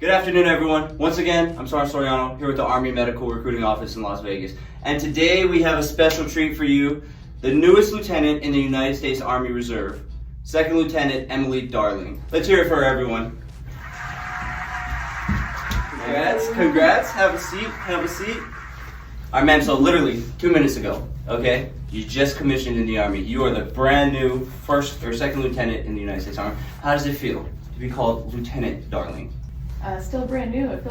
Good afternoon, everyone. Once again, I'm SFC Soriano here with the Army Medical Recruiting Office in Las Vegas. And today we have a special treat for you. The newest lieutenant in the United States Army Reserve, Second Lieutenant Emily Darling. Let's hear it for everyone. Congrats. Have a seat. All right, ma'am, so literally 2 minutes ago, okay, you just commissioned in the Army. You are the brand new first or second lieutenant in the United States Army. How does it feel to be called Lieutenant Darling? Still brand new. It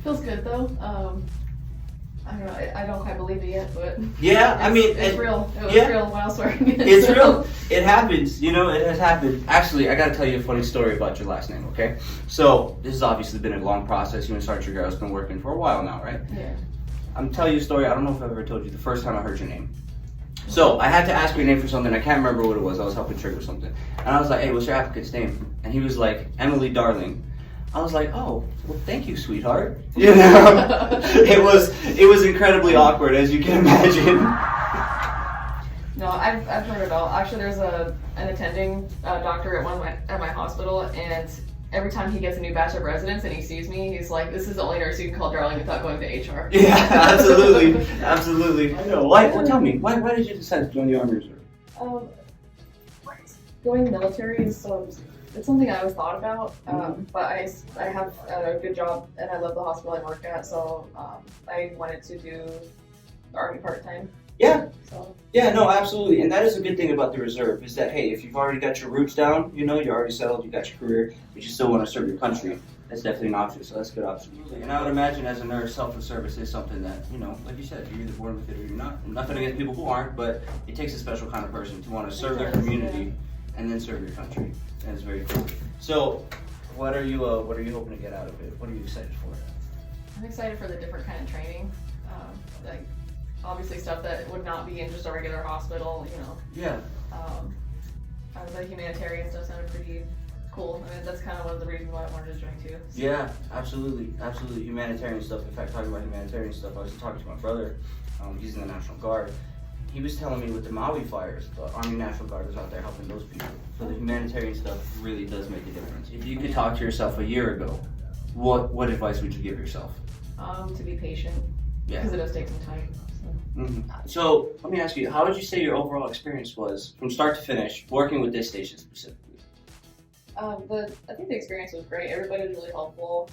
feels good though. I don't know. I don't quite believe it yet, but yeah, I mean, it's real. It was real when I was working. It's real. It happens. You know, it has happened. Actually, I gotta tell you a funny story about your last name. Okay, so this has obviously been a long process. You and Sergeant Garrett's been working for a while now, right? Yeah. I'm telling you a story. I don't know if I've ever told you the first time I heard your name. So I had to ask your name for something. I can't remember what it was. I was helping Trick or something, and I was like, "Hey, what's your applicant's name?" And he was like, "Emily Darling." I was like, "Oh, well, thank you, sweetheart." You know, it was incredibly awkward, as you can imagine. No, I've heard it all. Actually, there's an attending doctor at my hospital, and every time he gets a new batch of residents and he sees me, he's like, "This is the only nurse you can call Darling without going to HR." Yeah, absolutely. I know. Why? Well, tell me, why did you decide to join the Army Reserve? Going military is it's something I always thought about, but I have a good job and I love the hospital I work at, so I wanted to do the Army part-time. Yeah. So. Yeah, no, absolutely. And that is a good thing about the reserve is that, hey, if you've already got your roots down, you know, you're already settled, you got your career, but you still want to serve your country, that's definitely an option, so that's a good option. And I would imagine as a nurse, self-service is something that, you know, like you said, you're either born with it or you're not. Nothing against people who aren't, but it takes a special kind of person to want to serve their community and then serve your country. And it's very cool. So, what are you hoping to get out of it? What are you excited for? I'm excited for the different kind of training, like obviously stuff that would not be in just a regular hospital, you know. Yeah. The humanitarian stuff sounded pretty cool. I mean, that's kind of one of the reasons why I wanted to join too. So. Yeah, absolutely. Humanitarian stuff. In fact, talking about humanitarian stuff, I was talking to my brother. He's in the National Guard. He was telling me with the Maui fires, the Army National Guard was out there helping those people. So the humanitarian stuff really does make a difference. If you could talk to yourself a year ago, what advice would you give yourself? To be patient. Yeah. Because it does take some time. So let me ask you, how would you say your overall experience was from start to finish working with this station specifically? I think the experience was great. Everybody was really helpful.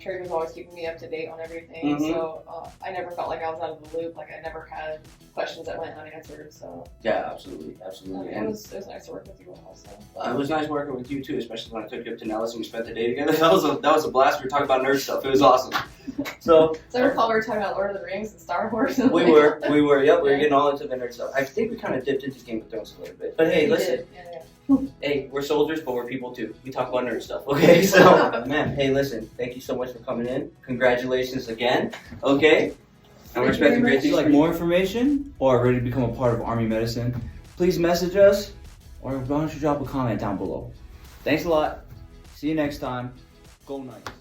Trey was always keeping me up to date on everything, so I never felt like I was out of the loop. Like I never had questions that went unanswered. So yeah, absolutely. It was nice to work with you also. It was nice working with you too, especially when I took you up to Nellis and we spent the day together. That was a blast. We were talking about nerd stuff. It was awesome. So I recall we were talking about Lord of the Rings and Star Wars. We were. Yep, we were getting all into the nerd stuff. I think we kind of dipped into Game of Thrones a little bit. But hey, listen. Hey, we're soldiers, but we're people too. We talk about nerd stuff, okay? So, man, hey, listen, thank you so much for coming in. Congratulations again, okay? And we're expecting great things. If you'd like more information or are ready to become a part of Army Medicine, please message us or why don't you drop a comment down below. Thanks a lot. See you next time. Go Knights.